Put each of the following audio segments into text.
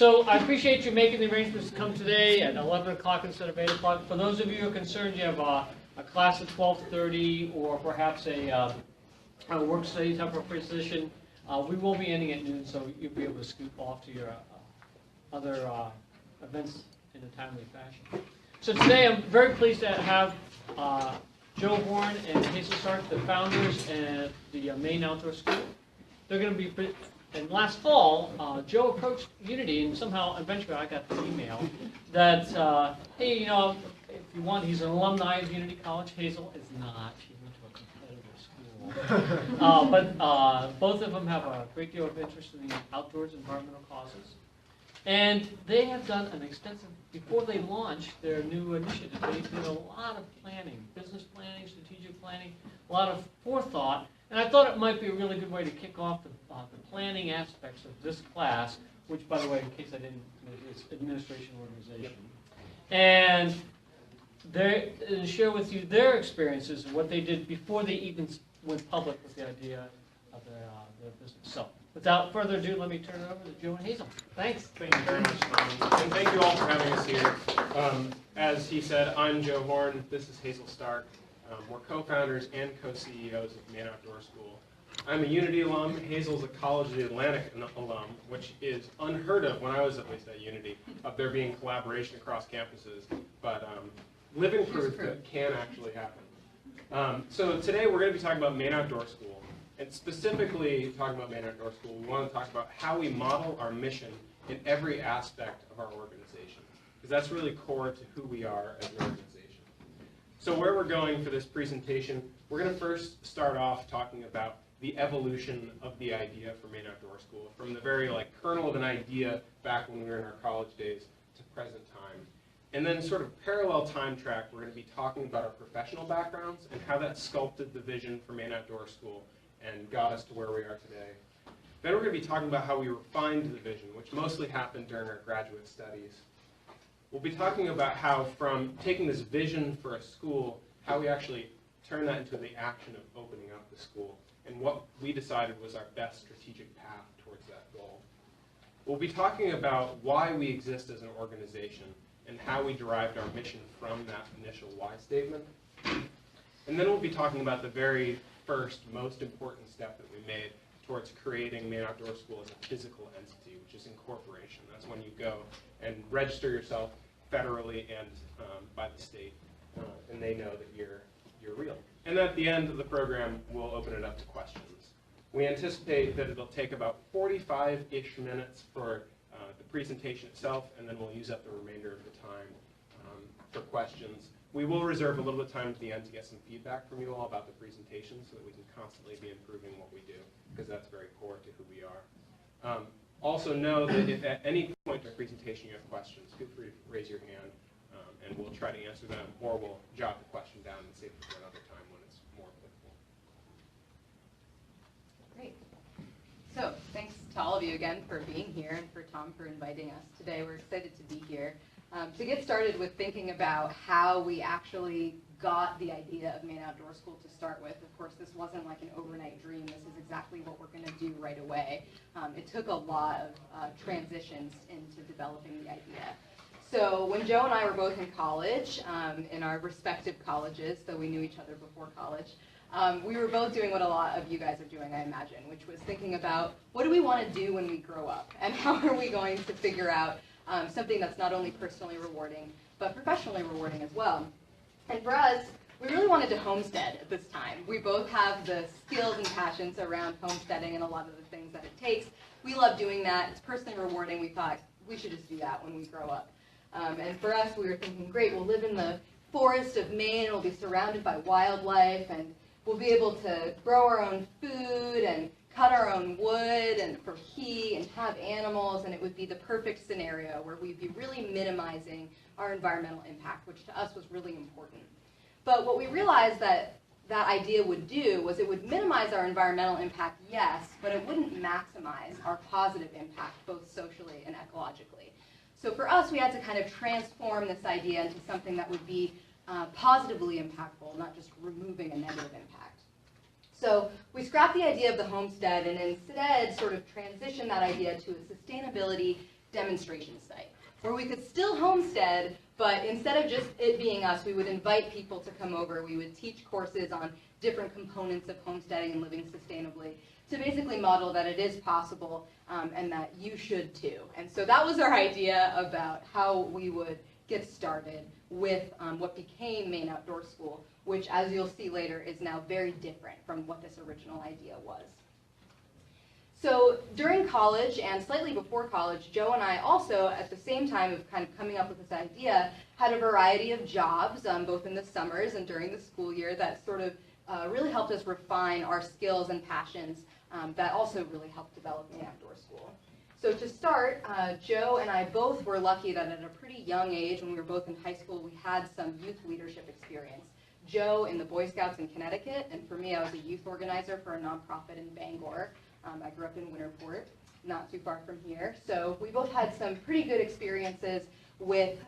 So I appreciate you making the arrangements to come today at 11 o'clock instead of 8 o'clock. For those of you who are concerned, you have a class at 12:30 or perhaps a work study type of position. We will be ending at noon, so you'll be able to scoop off to your other events in a timely fashion. So today I'm very pleased to have Joe Horn and Hazel Stark, the founders at the Maine Outdoor School. They're going to be, and last fall, Joe approached Unity, and somehow, eventually, I got the email that, hey, you know, if you want, he's an alumni of Unity College. Hazel is not. She went to a competitive school. But both of them have a great deal of interest in the outdoors, environmental causes. And they have done an extensive, before they launched their new initiative, they did a lot of planning, business planning, strategic planning, a lot of forethought. And I thought it might be a really good way to kick off the planning aspects of this class, which, by the way, in case I didn't mention, it's administration organization. And share with you their experiences and what they did before they even went public with the idea of their business. So, without further ado, let me turn it over to Joe and Hazel. Thanks. Thank you very much, Tom. And thank you all for having us here. As he said, I'm Joe Horn. This is Hazel Stark. We're co-founders and co-CEOs of Maine Outdoor School. I'm a Unity alum. Hazel's a College of the Atlantic alum, which is unheard of when I was at least at Unity, of there being collaboration across campuses. But living proof that it can actually happen. So today we're going to be talking about Maine Outdoor School. And specifically talking about Maine Outdoor School, we want to talk about how we model our mission in every aspect of our organization. Because that's really core to who we are as an organization. So where we're going for this presentation, we're going to first start off talking about the evolution of the idea for Maine Outdoor School, from the very kernel of an idea back when we were in our college days to present time. And then sort of parallel time track, we're going to be talking about our professional backgrounds and how that sculpted the vision for Maine Outdoor School and got us to where we are today. Then we're going to be talking about how we refined the vision, which mostly happened during our graduate studies. We'll be talking about how from taking this vision for a school, how we actually turn that into the action of opening up the school, and what we decided was our best strategic path towards that goal. We'll be talking about why we exist as an organization and how we derived our mission from that initial why statement. And then we'll be talking about the very first, most important step that we made towards creating Maine Outdoor School as a physical entity, which is incorporation. That's when you go and register yourself federally and by the state, and they know that you're real. And at the end of the program, we'll open it up to questions. We anticipate that it'll take about 45-ish minutes for the presentation itself, and then we'll use up the remainder of the time for questions. We will reserve a little bit of time at the end to get some feedback from you all about the presentation so that we can constantly be improving what we do, because that's very core to who we are. Also know that if at any point in the presentation you have questions, feel free to raise your hand, and we'll try to answer them, or we'll jot the question down and save it for another time when it's more applicable. Great. So thanks to all of you again for being here and for Tom for inviting us today. We're excited to be here. To get started with thinking about how we actually got the idea of Maine Outdoor School to start with. Of course, this wasn't like an overnight dream. This is exactly what we're going to do right away. It took a lot of transitions into developing the idea. So when Joe and I were both in college, in our respective colleges, though we knew each other before college, we were both doing what a lot of you guys are doing, I imagine, which was thinking about what do we want to do when we grow up, and how are we going to figure out something that's not only personally rewarding, but professionally rewarding as well. And for us, we really wanted to homestead at this time. We both have the skills and passions around homesteading and a lot of the things that it takes. We love doing that. It's personally rewarding. We thought we should just do that when we grow up. And for us, we were thinking, great, we'll live in the forest of Maine. We'll be surrounded by wildlife, and we'll be able to grow our own food and cut our own wood and for heat and have animals, and it would be the perfect scenario where we'd be really minimizing our environmental impact, which to us was really important. But what we realized that that idea would do was it would minimize our environmental impact, yes, but it wouldn't maximize our positive impact, both socially and ecologically. So for us, we had to kind of transform this idea into something that would be positively impactful, not just removing a negative impact. So we scrapped the idea of the homestead and instead sort of transitioned that idea to a sustainability demonstration site where we could still homestead, but instead of just it being us, we would invite people to come over. We would teach courses on different components of homesteading and living sustainably to basically model that it is possible and that you should too. And so that was our idea about how we would get started with what became Maine Outdoor School, which, as you'll see later, is now very different from what this original idea was. So during college and slightly before college, Joe and I also, at the same time of kind of coming up with this idea, had a variety of jobs, both in the summers and during the school year, that sort of really helped us refine our skills and passions that also really helped develop Maine Outdoor School. So to start, Joe and I both were lucky that at a pretty young age, when we were both in high school, we had some youth leadership experience. Joe in the Boy Scouts in Connecticut, and for me, I was a youth organizer for a nonprofit in Bangor. I grew up in Winterport, not too far from here. So we both had some pretty good experiences with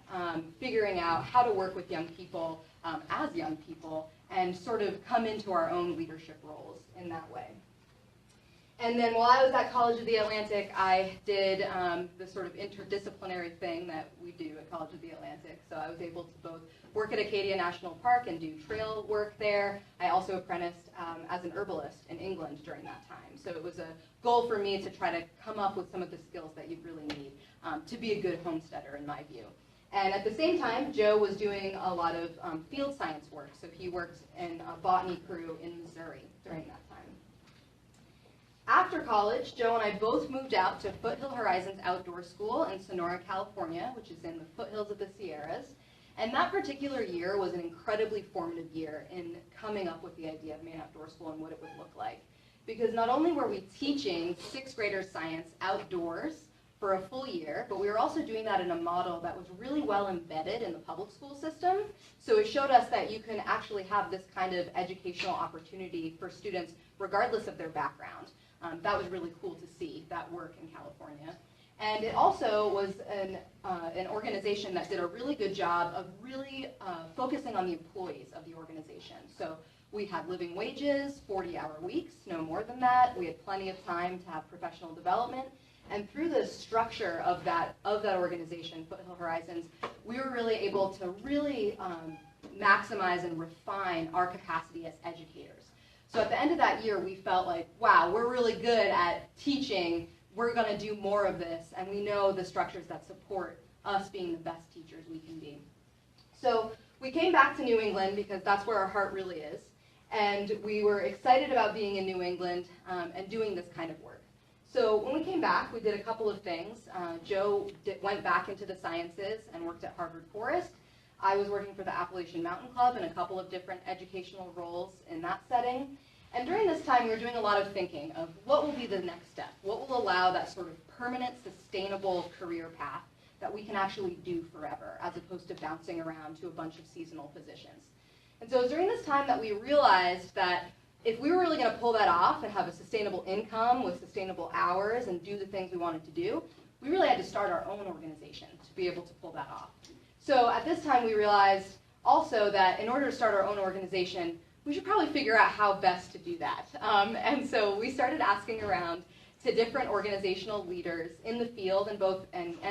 figuring out how to work with young people as young people and sort of come into our own leadership roles in that way. And then while I was at College of the Atlantic, I did the sort of interdisciplinary thing that we do at College of the Atlantic. So I was able to both work at Acadia National Park and do trail work there. I also apprenticed as an herbalist in England during that time. So it was a goal for me to try to come up with some of the skills that you really need to be a good homesteader, in my view. And at the same time, Joe was doing a lot of field science work. So he worked in a botany crew in Missouri during that time. After college, Joe and I both moved out to Foothill Horizons Outdoor School in Sonora, California, which is in the foothills of the Sierras. And that particular year was an incredibly formative year in coming up with the idea of Maine Outdoor School and what it would look like. Because not only were we teaching sixth graders science outdoors for a full year, but we were also doing that in a model that was really well embedded in the public school system. So it showed us that you can actually have this kind of educational opportunity for students regardless of their background. That was really cool to see that work in California. And it also was an organization that did a really good job of really focusing on the employees of the organization. So we had living wages, 40-hour weeks, no more than that. We had plenty of time to have professional development. And through the structure of that organization, Foothill Horizons, we were really able to really maximize and refine our capacity as educators. So at the end of that year, we felt like, wow, we're really good at teaching. We're going to do more of this, and we know the structures that support us being the best teachers we can be. So we came back to New England because that's where our heart really is, and we were excited about being in New England and doing this kind of work. So when we came back, we did a couple of things. Joe went back into the sciences and worked at Harvard Forest. I was working for the Appalachian Mountain Club in a couple of different educational roles in that setting. And during this time, we were doing a lot of thinking of what will be the next step, what will allow that sort of permanent, sustainable career path that we can actually do forever, as opposed to bouncing around to a bunch of seasonal positions. And so it was during this time that we realized that if we were really going to pull that off and have a sustainable income with sustainable hours and do the things we wanted to do, we really had to start our own organization to be able to pull that off. So at this time, we realized also that in order to start our own organization, we should probably figure out how best to do that. And so we started asking around to different organizational leaders in the field and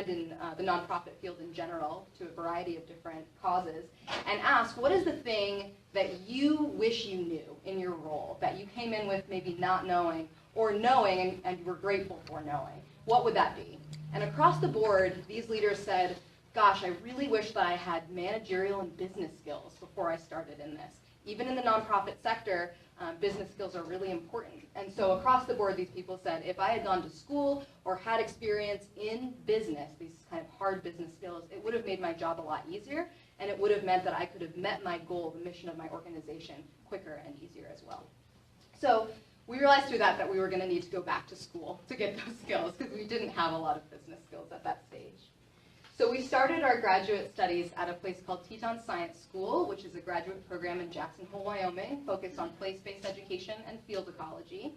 in the nonprofit field in general, to a variety of different causes, and asked, what is the thing that you wish you knew in your role, that you came in with maybe not knowing, or knowing and you were grateful for knowing? What would that be? And across the board, these leaders said, gosh, I really wish that I had managerial and business skills before I started in this. Even in the nonprofit sector, business skills are really important. And so across the board, these people said, if I had gone to school or had experience in business, these kind of hard business skills, it would have made my job a lot easier, and it would have meant that I could have met my goal, the mission of my organization, quicker and easier as well. So we realized through that we were going to need to go back to school to get those skills, because we didn't have a lot of business skills at that stage. So we started our graduate studies at a place called Teton Science School, which is a graduate program in Jackson Hole, Wyoming, focused on place-based education and field ecology.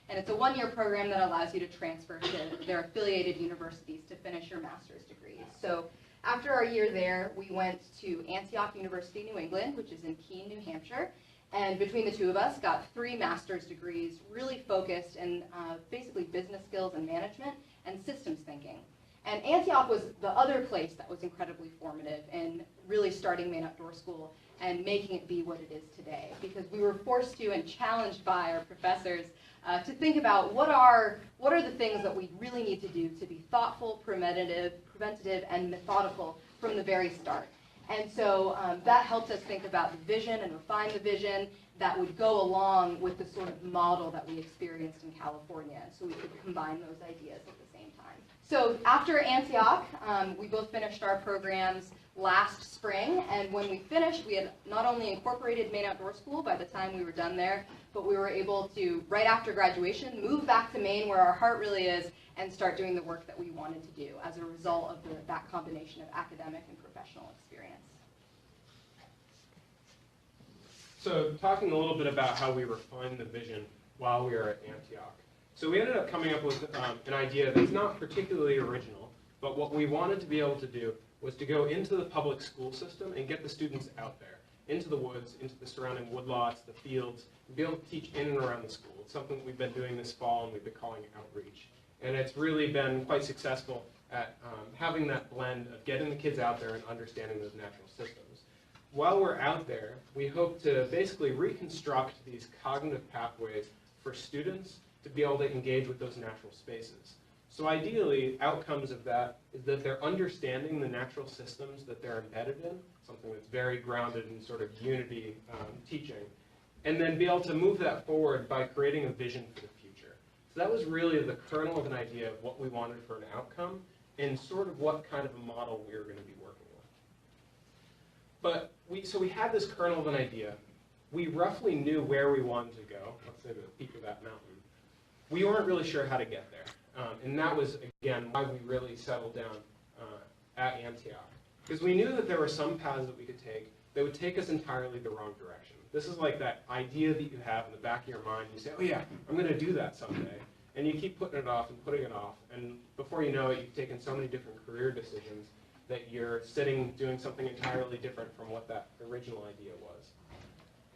And it's a one-year program that allows you to transfer to their affiliated universities to finish your master's degrees. So after our year there, we went to Antioch University, New England, which is in Keene, New Hampshire. And between the two of us, got 3 master's degrees, really focused in basically business skills and management and systems thinking. And Antioch was the other place that was incredibly formative in really starting Maine Outdoor School and making it be what it is today, because we were forced to and challenged by our professors to think about what are the things that we really need to do to be thoughtful, preventative, and methodical from the very start. And so that helped us think about the vision and refine the vision that would go along with the sort of model that we experienced in California, so we could combine those ideas at the same time. So after Antioch, we both finished our programs last spring, and when we finished, we had not only incorporated Maine Outdoor School by the time we were done there, but we were able to, right after graduation, move back to Maine, where our heart really is, and start doing the work that we wanted to do as a result of that combination of academic and professional experience. So talking a little bit about how we refined the vision while we were at Antioch. So we ended up coming up with an idea that's not particularly original, but what we wanted to be able to do was to go into the public school system and get the students out there, into the woods, into the surrounding woodlots, the fields, and be able to teach in and around the school. It's something that we've been doing this fall, and we've been calling outreach. And it's really been quite successful at having that blend of getting the kids out there and understanding those natural systems. While we're out there, we hope to basically reconstruct these cognitive pathways for students to be able to engage with those natural spaces. So ideally, outcomes of that is that they're understanding the natural systems that they're embedded in, something that's very grounded in sort of unity teaching, and then be able to move that forward by creating a vision for the future. So that was really the kernel of an idea of what we wanted for an outcome and sort of what kind of a model we were going to be working with. But so we had this kernel of an idea. We roughly knew where we wanted to go, let's say the peak of that mountain. We weren't really sure how to get there. And that was, again, why we really settled down at Antioch. Because we knew that there were some paths that we could take that would take us entirely the wrong direction. This is like that idea that you have in the back of your mind. You say, oh yeah, I'm going to do that someday. And you keep putting it off and putting it off. And before you know it, you've taken so many different career decisions that you're sitting doing something entirely different from what that original idea was.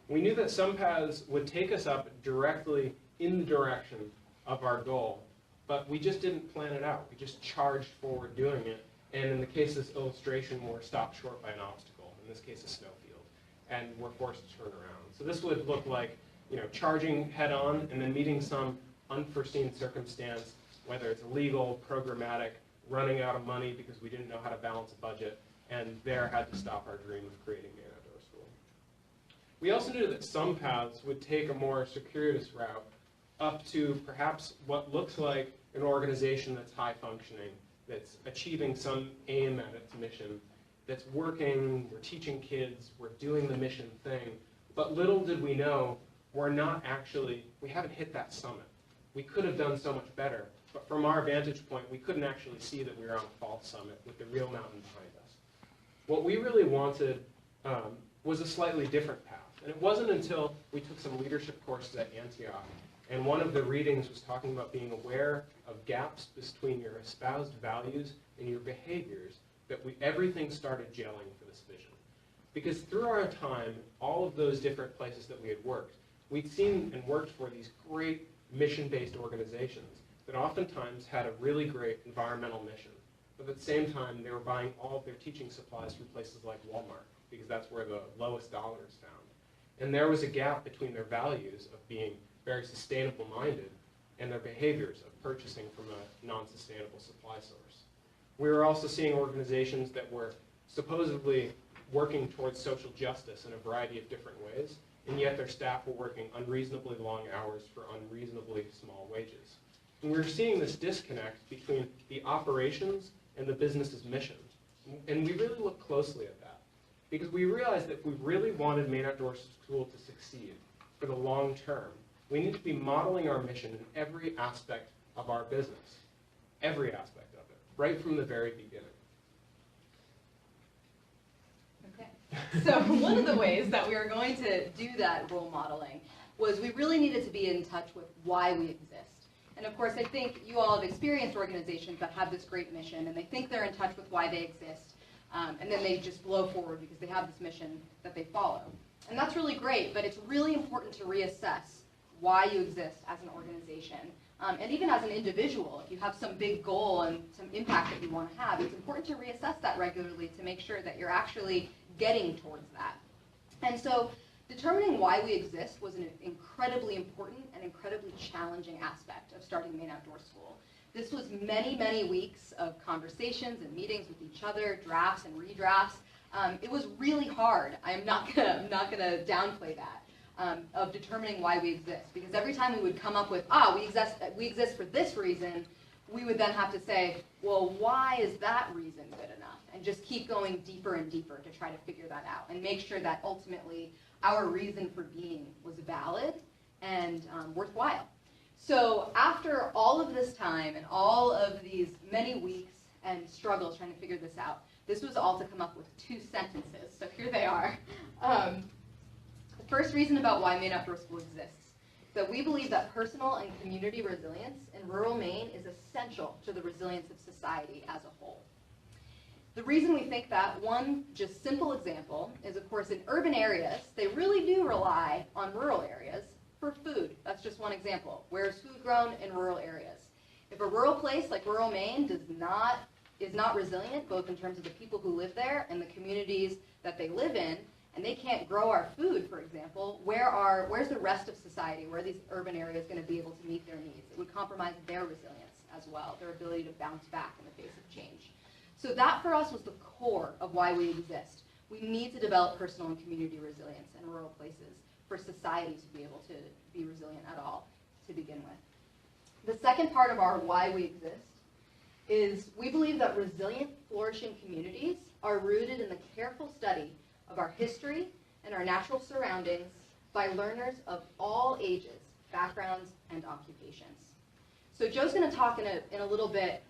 We knew that some paths would take us up directly in the direction of our goal, but we just didn't plan it out. We just charged forward doing it, and in the case of this illustration, we're stopped short by an obstacle, in this case a snowfield, and we're forced to turn around. So this would look like, charging head on and then meeting some unforeseen circumstance, whether it's illegal, programmatic, running out of money because we didn't know how to balance a budget, and there had to stop our dream of creating Maine Outdoor School. We also knew that some paths would take a more circuitous route up to perhaps what looks like an organization that's high functioning, that's achieving some aim at its mission, that's working, we're teaching kids, we're doing the mission thing, but little did we know, we haven't hit that summit. We could have done so much better, but from our vantage point, we couldn't actually see that we were on a false summit with the real mountain behind us. What we really wanted was a slightly different path, and it wasn't until we took some leadership courses at Antioch, and one of the readings was talking about being aware of gaps between your espoused values and your behaviors, that everything started gelling for this vision. Because through our time, all of those different places that we had worked, we'd seen and worked for these great mission-based organizations that oftentimes had a really great environmental mission. But at the same time, they were buying all of their teaching supplies from places like Walmart, because that's where the lowest dollar is found. And there was a gap between their values of being very sustainable minded and their behaviors of purchasing from a non-sustainable supply source. We were also seeing organizations that were supposedly working towards social justice in a variety of different ways, and yet their staff were working unreasonably long hours for unreasonably small wages. And we were seeing this disconnect between the operations and the business's mission. And we really looked closely at that, because we realized that if we really wanted Maine Outdoor School to succeed for the long term, we need to be modeling our mission in every aspect of our business, every aspect of it, right from the very beginning. Okay. So one of the ways that we were going to do that role modeling was we really needed to be in touch with why we exist. And of course, I think you all have experienced organizations that have this great mission, and they think they're in touch with why they exist, and then they just blow forward because they have this mission that they follow. And that's really great, but it's really important to reassess why you exist as an organization, And even as an individual, if you have some big goal and some impact that you want to have, it's important to reassess that regularly to make sure that you're actually getting towards that. And so determining why we exist was an incredibly important and incredibly challenging aspect of starting Maine Outdoor School. This was many, many weeks of conversations and meetings with each other, drafts and redrafts. It was really hard. I'm not gonna downplay that. Of determining why we exist, because every time we would come up with, we exist for this reason, we would then have to say, well, why is that reason good enough? And just keep going deeper and deeper to try to figure that out and make sure that ultimately our reason for being was valid and worthwhile. So after all of this time and all of these many weeks and struggles trying to figure this out, this was all to come up with 2 sentences. So here they are. The first reason about why Maine Outdoor School exists is that we believe that personal and community resilience in rural Maine is essential to the resilience of society as a whole. The reason we think that, one just simple example, is of course in urban areas, they really do rely on rural areas for food. That's just one example. Where is food grown? In rural areas. If a rural place like rural Maine is not resilient, both in terms of the people who live there and the communities that they live in, and they can't grow our food, for example, where's the rest of society? Where are these urban areas going to be able to meet their needs? It would compromise their resilience as well, their ability to bounce back in the face of change. So that for us was the core of why we exist. We need to develop personal and community resilience in rural places for society to be able to be resilient at all to begin with. The second part of our why we exist is we believe that resilient, flourishing communities are rooted in the careful study of our history and our natural surroundings by learners of all ages, backgrounds, and occupations. So Joe's going to talk in a little bit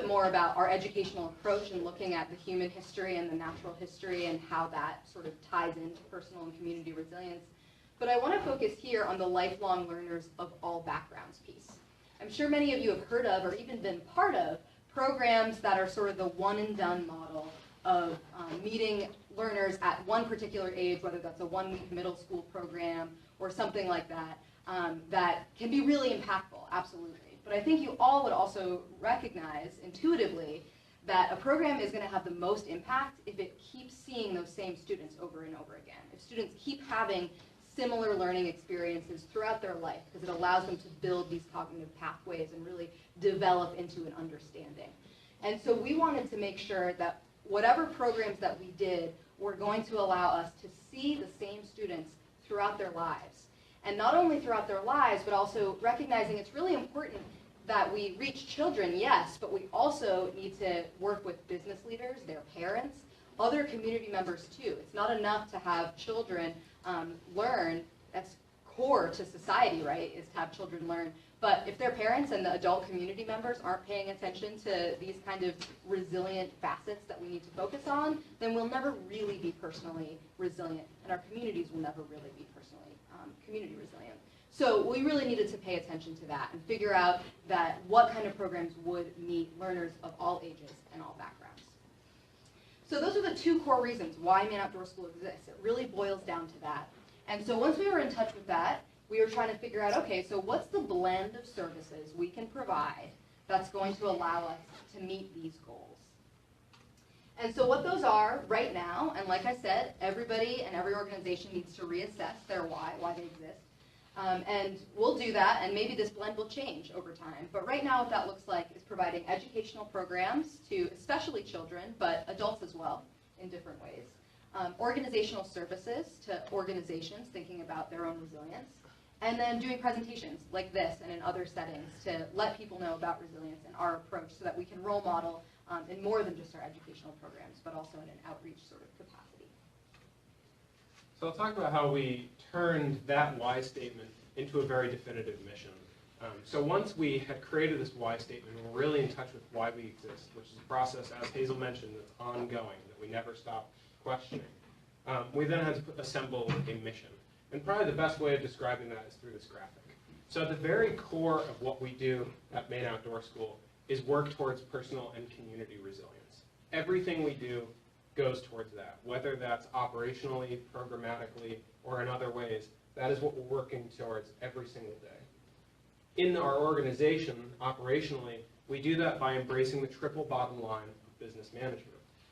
more about our educational approach and looking at the human history and the natural history and how that sort of ties into personal and community resilience. But I want to focus here on the lifelong learners of all backgrounds piece. I'm sure many of you have heard of or even been part of programs that are sort of the one and done model of meeting learners at one particular age, whether that's a 1-week middle school program or something like that, that can be really impactful, absolutely. But I think you all would also recognize intuitively that a program is going to have the most impact if it keeps seeing those same students over and over again. If students keep having similar learning experiences throughout their life, because it allows them to build these cognitive pathways and really develop into an understanding. And so we wanted to make sure that whatever programs that we did were going to allow us to see the same students throughout their lives. And not only throughout their lives, but also recognizing it's really important that we reach children, yes, but we also need to work with business leaders, their parents, other community members too. It's not enough to have children learn. That's core to society, right, is to have children learn. But if their parents and the adult community members aren't paying attention to these kind of resilient facets that we need to focus on, then we'll never really be personally resilient, and our communities will never really be personally community resilient. So we really needed to pay attention to that and figure out that what kind of programs would meet learners of all ages and all backgrounds. So those are the 2 core reasons why Maine Outdoor School exists. It really boils down to that. And so once we were in touch with that, we were trying to figure out, okay, so what's the blend of services we can provide that's going to allow us to meet these goals? And so what those are right now, and like I said, everybody and every organization needs to reassess their why they exist. And we'll do that, and maybe this blend will change over time. But right now what that looks like is providing educational programs to especially children, but adults as well, in different ways. Organizational services to organizations thinking about their own resilience. And then doing presentations like this and in other settings to let people know about resilience and our approach so that we can role model in more than just our educational programs, but also in an outreach sort of capacity. So I'll talk about how we turned that why statement into a very definitive mission. So once we had created this why statement, we're really in touch with why we exist, which is a process, as Hazel mentioned, that's ongoing, that we never stop questioning. We then had to assemble a mission. And probably the best way of describing that is through this graphic. So at the very core of what we do at Maine Outdoor School is work towards personal and community resilience. Everything we do goes towards that, whether that's operationally, programmatically, or in other ways. That is what we're working towards every single day. in our organization, operationally, we do that by embracing the triple bottom line of business management,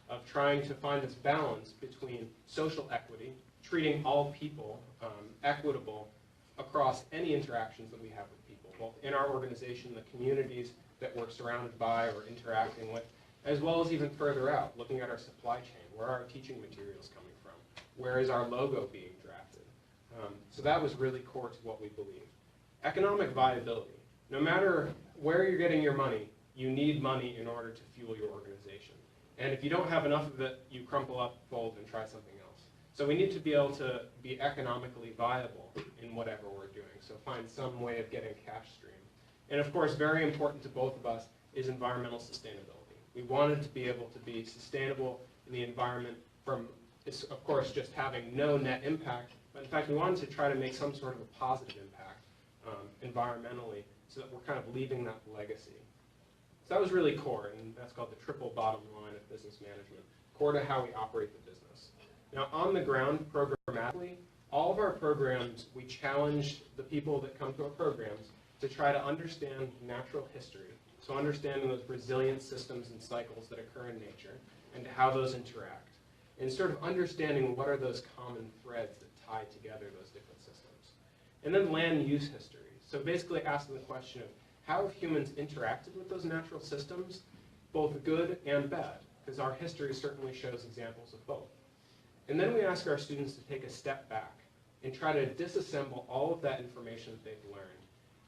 of trying to find this balance between social equity, treating all people equitable across any interactions that we have with people, both in our organization, the communities that we're surrounded by or interacting with, as well as even further out, looking at our supply chain. Where are our teaching materials coming from? Where is our logo being drafted? So that was really core to what we believe. Economic viability. No matter where you're getting your money, you need money in order to fuel your organization. And if you don't have enough of it, you crumple up, fold, and try something else. So we need to be able to be economically viable in whatever we're doing. So find some way of getting a cash stream. And of course, very important to both of us is environmental sustainability. We wanted to be able to be sustainable in the environment from, of course, just having no net impact, but in fact, we wanted to try to make some sort of a positive impact environmentally so that we're kind of leaving that legacy. So that was really core, and that's called the triple bottom line of business management, core to how we operate the business. Now, on the ground, programmatically, all of our programs, we challenge the people that come to our programs to try to understand natural history, so understanding those resilient systems and cycles that occur in nature, and how those interact, and sort of understanding what are those common threads that tie together those different systems. And then land use history, so basically asking the question of how have humans interacted with those natural systems, both good and bad, because our history certainly shows examples of both. And then we ask our students to take a step back and try to disassemble all of that information that they've learned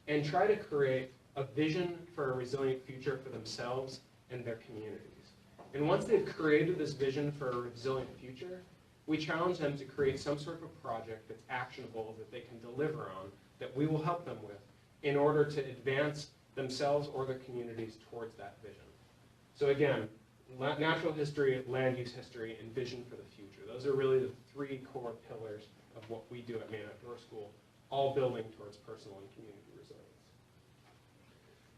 and try to create a vision for a resilient future for themselves and their communities. And once they've created this vision for a resilient future, we challenge them to create some sort of a project that's actionable, that they can deliver on, that we will help them with in order to advance themselves or their communities towards that vision. So again, natural history, land use history, and vision for the future. Those are really the three core pillars of what we do at Maine Outdoor School, all building towards personal and community resilience.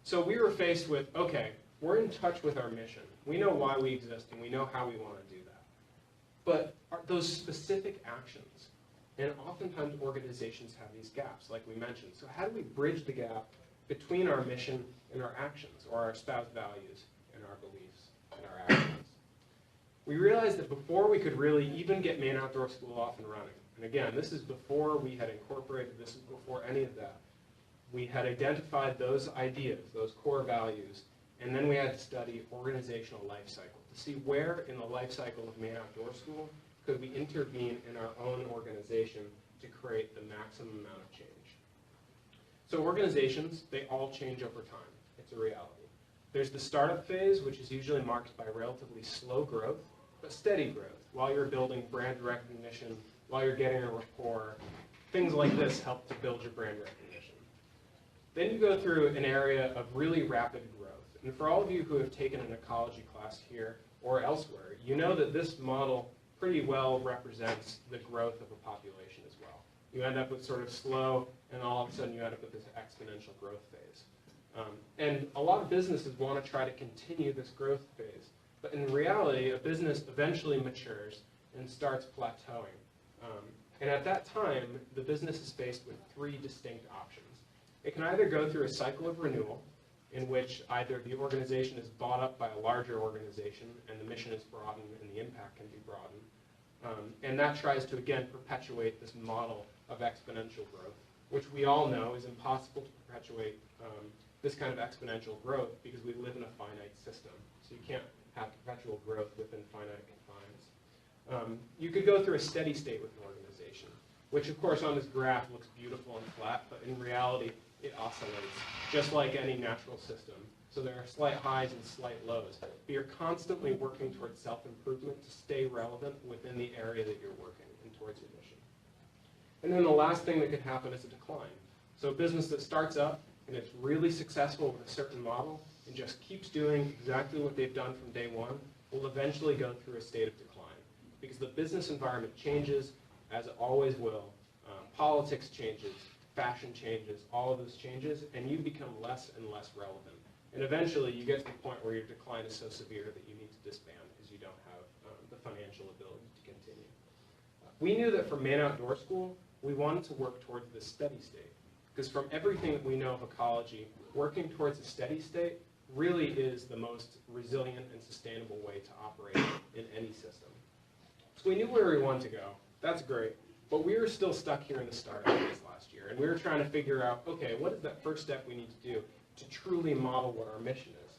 So we were faced with, okay, we're in touch with our mission. We know why we exist, and we know how we want to do that. But are those specific actions, and oftentimes organizations have these gaps, like we mentioned. So how do we bridge the gap between our mission and our actions, or our espoused values and our beliefs and our actions? We realized that before we could really even get Maine Outdoor School off and running, and again, this is before we had incorporated, this is before any of that, we had identified those ideas, those core values, and then we had to study organizational life cycle to see where in the life cycle of Maine Outdoor School could we intervene in our own organization to create the maximum amount of change. So organizations, they all change over time. It's a reality. There's the startup phase, which is usually marked by relatively slow growth, but steady growth. While you're building brand recognition, while you're getting a rapport, things like this help to build your brand recognition. Then you go through an area of really rapid growth. And for all of you who have taken an ecology class here or elsewhere, you know that this model pretty well represents the growth of a population as well. You end up with sort of slow, and all of a sudden you end up with this exponential growth phase. And a lot of businesses want to try to continue this growth phase. But in reality, a business eventually matures and starts plateauing. And at that time, the business is faced with three distinct options. It can either go through a cycle of renewal, in which either the organization is bought up by a larger organization and the mission is broadened and the impact can be broadened. And that tries to, again, perpetuate this model of exponential growth, which we all know is impossible to perpetuate this kind of exponential growth because we live in a finite system. So you can't have perpetual growth within finite confines. You could go through a steady state with an organization, which of course on this graph looks beautiful and flat, but in reality it oscillates, just like any natural system. So there are slight highs and slight lows, but you're constantly working towards self-improvement to stay relevant within the area that you're working and towards your mission. And then the last thing that could happen is a decline. So a business that starts up and it's really successful with a certain model and just keeps doing exactly what they've done from day one will eventually go through a state of decline because the business environment changes, as it always will. Politics changes, fashion changes, all of those changes, and you become less and less relevant. And eventually you get to the point where your decline is so severe that you need to disband because you don't have the financial ability to continue. We knew that for Maine Outdoor School, we wanted to work towards this steady state. Because from everything that we know of ecology, working towards a steady state really is the most resilient and sustainable way to operate in any system. So we knew where we wanted to go. That's great. But we were still stuck here in the startup phase last year. And we were trying to figure out, okay, what is that first step we need to do to truly model what our mission is?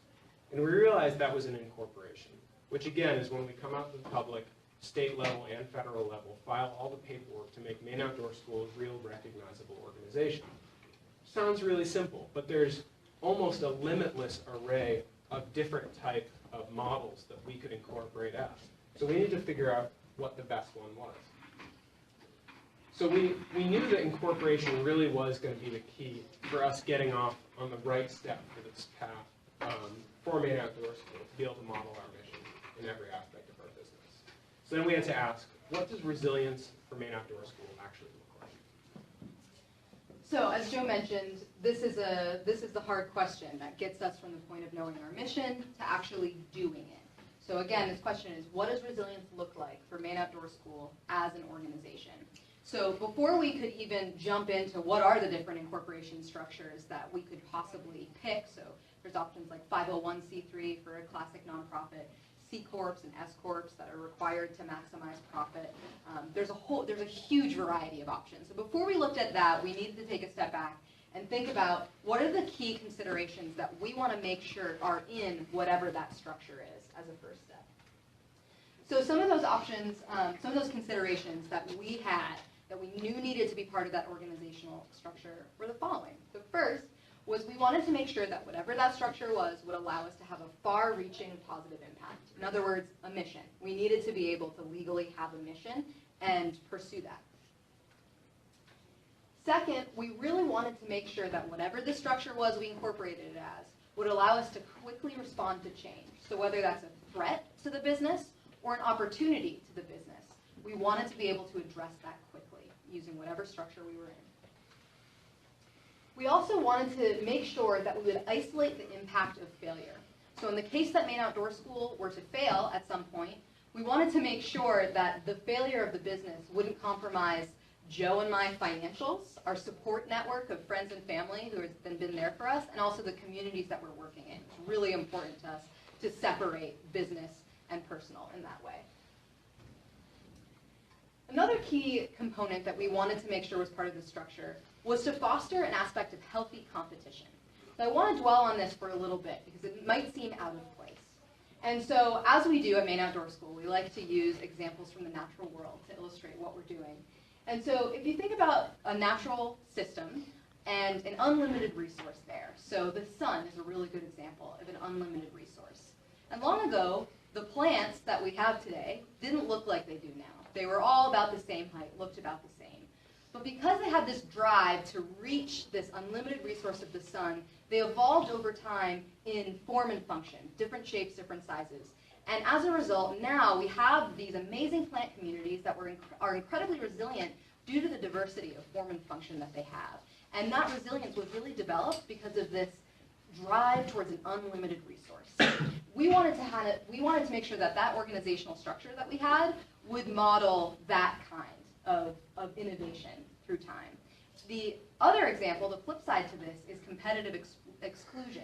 And we realized that was an incorporation, which again is when we come out to the public, state level and federal level, file all the paperwork to make Maine Outdoor School a real recognizable organization. Sounds really simple, but there's almost a limitless array of different type of models that we could incorporate as. So we need to figure out what the best one was. So we knew that incorporation really was going to be the key for us getting off on the right step for this path for Maine Outdoor School to be able to model our mission in every aspect of our business. So then we had to ask, what does resilience for Maine Outdoor School actually look like? So as Joe mentioned, this is the hard question that gets us from the point of knowing our mission to actually doing it. So again, this question is, what does resilience look like for Maine Outdoor School as an organization? So before we could even jump into what are the different incorporation structures that we could possibly pick, so there's options like 501c3 for a classic nonprofit, C Corps and S Corps that are required to maximize profit. There's a huge variety of options. So before we looked at that, we needed to take a step back and think about what are the key considerations that we want to make sure are in whatever that structure is as a first step. So some of those options, some of those considerations that we had that we knew needed to be part of that organizational structure were the following. The first was we wanted to make sure that whatever that structure was would allow us to have a far-reaching positive impact. In other words, a mission. We needed to be able to legally have a mission and pursue that. Second, we really wanted to make sure that whatever the structure was we incorporated it as would allow us to quickly respond to change. So whether that's a threat to the business or an opportunity to the business, we wanted to be able to address that quickly using whatever structure we were in. We also wanted to make sure that we would isolate the impact of failure. So in the case that Maine Outdoor School were to fail at some point, we wanted to make sure that the failure of the business wouldn't compromise Joe and my financials, our support network of friends and family who have been there for us, and also the communities that we're working in. It's really important to us to separate business and personal in that way. Another key component that we wanted to make sure was part of the structure was to foster an aspect of healthy competition. So I want to dwell on this for a little bit because it might seem out of place. And so as we do at Maine Outdoor School, we like to use examples from the natural world to illustrate what we're doing. And so if you think about a natural system and an unlimited resource there, so the sun is a really good example of an unlimited resource. And long ago, the plants that we have today didn't look like they do now. They were all about the same height, looked about the same. But because they had this drive to reach this unlimited resource of the sun, they evolved over time in form and function, different shapes, different sizes. And as a result, now we have these amazing plant communities that are incredibly resilient due to the diversity of form and function that they have. And that resilience was really developed because of this drive towards an unlimited resource. We wanted to make sure that that organizational structure that we had would model that kind of innovation through time. The other example, the flip side to this, is competitive exclusion.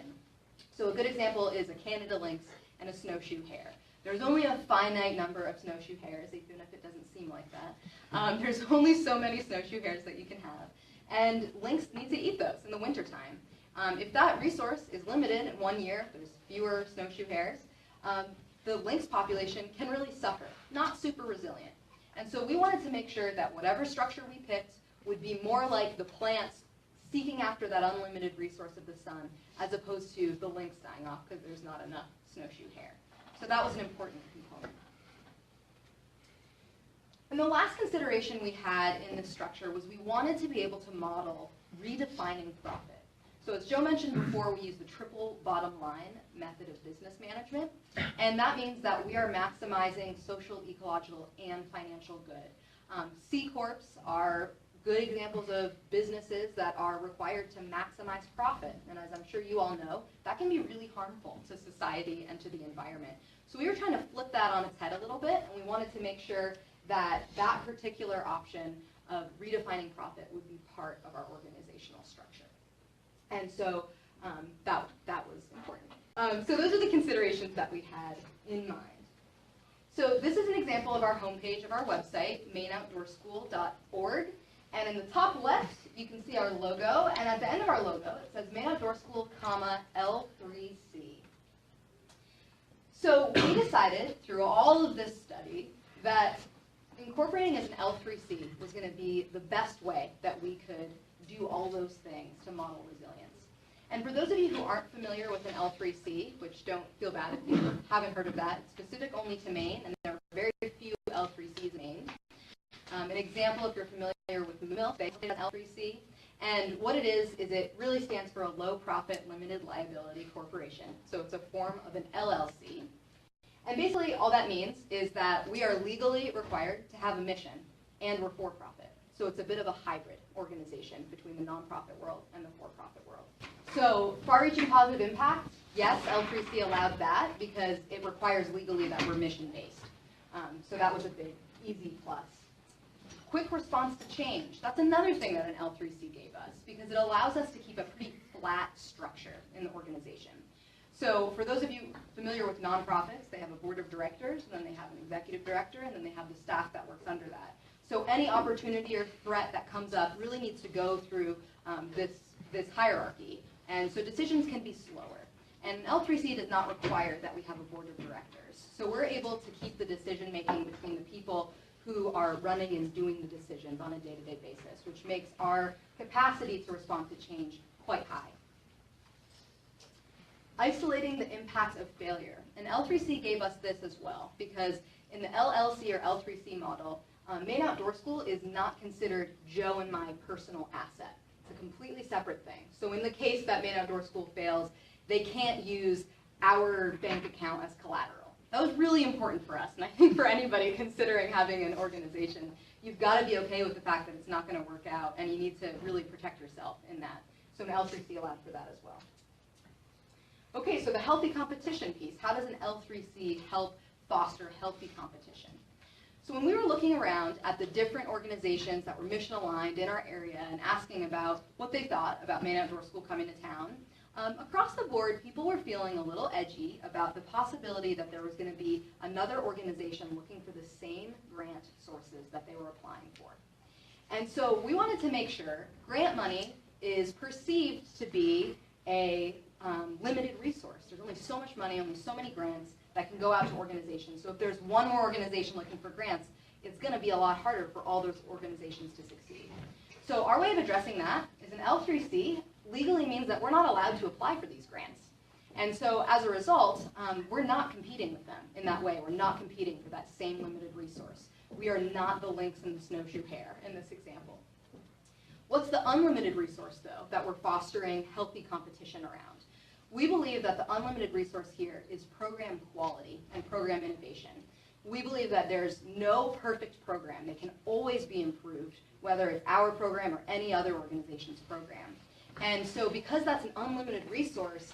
So a good example is a Canada lynx and a snowshoe hare. There's only a finite number of snowshoe hares, even if it doesn't seem like that. There's only so many snowshoe hares that you can have. And lynx need to eat those in the wintertime. If that resource is limited in 1 year, if there's fewer snowshoe hares, the lynx population can really suffer, not super resilient. And so we wanted to make sure that whatever structure we picked would be more like the plants seeking after that unlimited resource of the sun, as opposed to the lynx dying off because there's not enough snowshoe hare. So that was an important component. And the last consideration we had in this structure was we wanted to be able to model redefining profit. So as Joe mentioned before, we use the triple bottom line method of business management, and that means that we are maximizing social, ecological, and financial good. C Corps are good examples of businesses that are required to maximize profit, and as I'm sure you all know, that can be really harmful to society and to the environment. So we were trying to flip that on its head a little bit, and we wanted to make sure that that particular option of redefining profit would be part of our organizational structure. And so that was important. So those are the considerations that we had in mind. So this is an example of our homepage of our website, MaineOutdoorSchool.org. And in the top left, you can see our logo. And at the end of our logo, it says Maine Outdoor School, L3C. So we decided, through all of this study, that incorporating as an L3C was going to be the best way that we could do all those things to model resilience. And for those of you who aren't familiar with an L3C, which don't feel bad if you haven't heard of that, it's specific only to Maine, and there are very few L3Cs in Maine. An example, if you're familiar with MIL, they have an L3C. And what it is it really stands for a low-profit limited liability corporation. So it's a form of an LLC. And basically all that means is that we are legally required to have a mission, and we're for-profit. So it's a bit of a hybrid organization between the nonprofit world and the for-profit world. So far-reaching positive impact, yes, L3C allowed that because it requires legally that we're mission-based. So that was a big, easy plus. Quick response to change. That's another thing that an L3C gave us because it allows us to keep a pretty flat structure in the organization. So for those of you familiar with nonprofits, they have a board of directors, and then they have an executive director, and then they have the staff that works under that. So any opportunity or threat that comes up really needs to go through this hierarchy. And so decisions can be slower. And an L3C does not require that we have a board of directors. So we're able to keep the decision making between the people who are running and doing the decisions on a day-to-day basis, which makes our capacity to respond to change quite high. Isolating the impacts of failure. And L3C gave us this as well, because in the LLC or L3C model, Maine Outdoor School is not considered Joe and my personal asset. It's a completely separate thing. So in the case that Maine Outdoor School fails, they can't use our bank account as collateral. That was really important for us, and I think for anybody considering having an organization, you've got to be okay with the fact that it's not going to work out, and you need to really protect yourself in that. So an L3C allowed for that as well. Okay, so the healthy competition piece. How does an L3C help foster healthy competition? So when we were looking around at the different organizations that were mission aligned in our area and asking about what they thought about Maine Outdoor School coming to town, across the board, people were feeling a little edgy about the possibility that there was going to be another organization looking for the same grant sources that they were applying for. And so we wanted to make sure grant money is perceived to be a limited resource. There's only so much money, only so many grants that can go out to organizations. So if there's one more organization looking for grants, it's going to be a lot harder for all those organizations to succeed. So our way of addressing that is an L3C legally means that we're not allowed to apply for these grants. And so as a result, we're not competing with them in that way. We're not competing for that same limited resource. We are not the lynx and the snowshoe hare in this example. What's the unlimited resource, though, that we're fostering healthy competition around? We believe that the unlimited resource here is program quality and program innovation. We believe that there's no perfect program. They can always be improved, whether it's our program or any other organization's program. And so because that's an unlimited resource,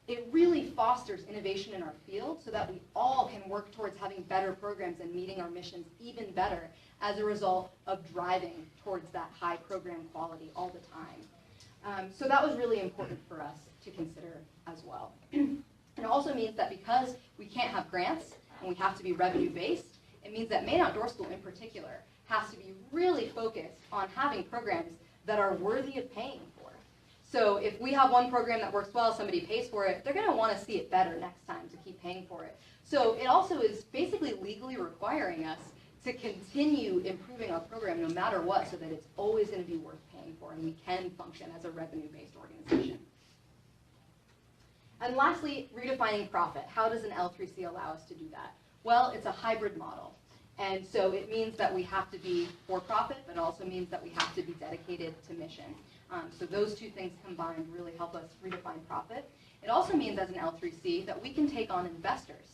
it really fosters innovation in our field so that we all can work towards having better programs and meeting our missions even better as a result of driving towards that high program quality all the time. So that was really important for us to consider as well. It also means that because we can't have grants and we have to be revenue-based, it means that Maine Outdoor School in particular has to be really focused on having programs that are worthy of paying for. So if we have one program that works well, somebody pays for it, they're going to want to see it better next time to keep paying for it. So it also is basically legally requiring us to continue improving our program no matter what so that it's always going to be worth paying for and we can function as a revenue-based organization. And lastly, redefining profit. How does an L3C allow us to do that? Well, it's a hybrid model. And so it means that we have to be for-profit, but it also means that we have to be dedicated to mission. So those two things combined really help us redefine profit. It also means as an L3C that we can take on investors.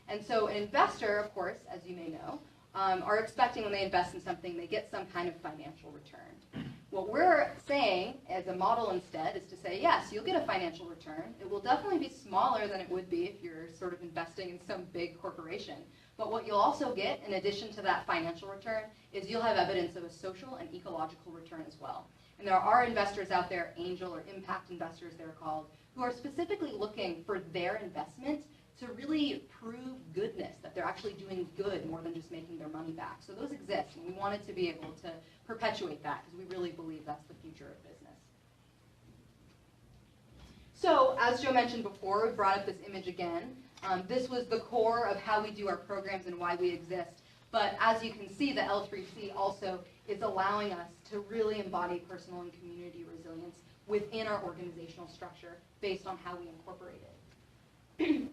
And so an investor, of course, as you may know, are expecting when they invest in something, they get some kind of financial return. What we're saying as a model instead is to say, yes, you'll get a financial return. It will definitely be smaller than it would be if you're sort of investing in some big corporation. But what you'll also get, in addition to that financial return, is you'll have evidence of a social and ecological return as well. And there are investors out there, angel or impact investors they're called, who are specifically looking for their investment to really prove goodness, that they're actually doing good more than just making their money back. So those exist, and we wanted to be able to perpetuate that because we really believe that's the future of business. So as Joe mentioned before, we brought up this image again. This was the core of how we do our programs and why we exist. But as you can see, the L3C also is allowing us to really embody personal and community resilience within our organizational structure based on how we incorporate it.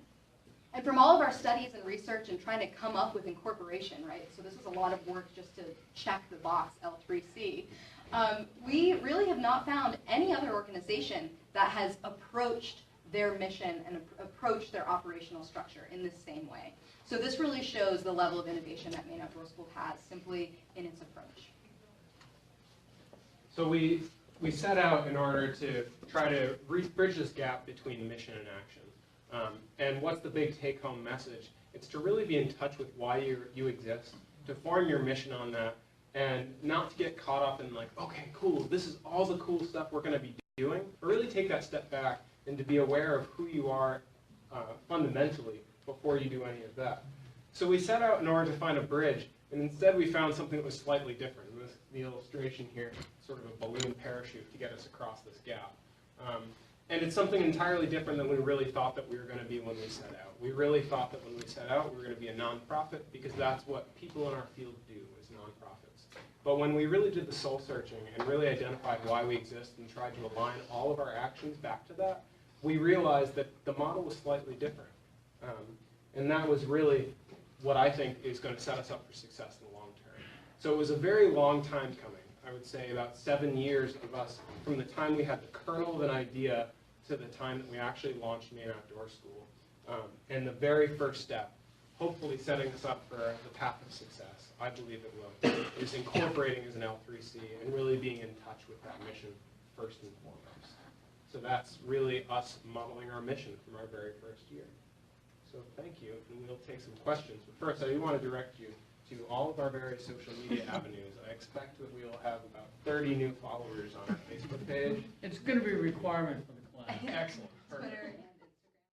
And from all of our studies and research and trying to come up with incorporation, right? So this was a lot of work just to check the box, L3C. We really have not found any other organization that has approached their mission and approached their operational structure in the same way. So this really shows the level of innovation that Maine Outdoor School has simply in its approach. So we set out in order to try to bridge this gap between mission and action. And what's the big take-home message? It's to really be in touch with why you exist, to form your mission on that, and not to get caught up in like, okay, cool, this is all the cool stuff we're going to be doing, but really take that step back and to be aware of who you are fundamentally before you do any of that. So we set out in order to find a bridge, and instead we found something that was slightly different. The illustration here, sort of a balloon parachute to get us across this gap. And it's something entirely different than we really thought that we were going to be when we set out. We really thought that when we set out we were going to be a nonprofit because that's what people in our field do, is nonprofits. But when we really did the soul searching and really identified why we exist and tried to align all of our actions back to that, we realized that the model was slightly different. And that was really what I think is going to set us up for success in the long term. So it was a very long time coming. I would say about 7 years of us, from the time we had the kernel of an idea to the time that we actually launched Maine Outdoor School. And the very first step, hopefully setting us up for the path of success, I believe it will, is incorporating as an L3C and really being in touch with that mission first and foremost. So that's really us modeling our mission from our very first year. So thank you, and we'll take some questions. But first, I do want to direct you to all of our various social media avenues. I expect that we will have about 30 new followers on our Facebook page. It's going to be a requirement for the class. Excellent. Perfect. Twitter,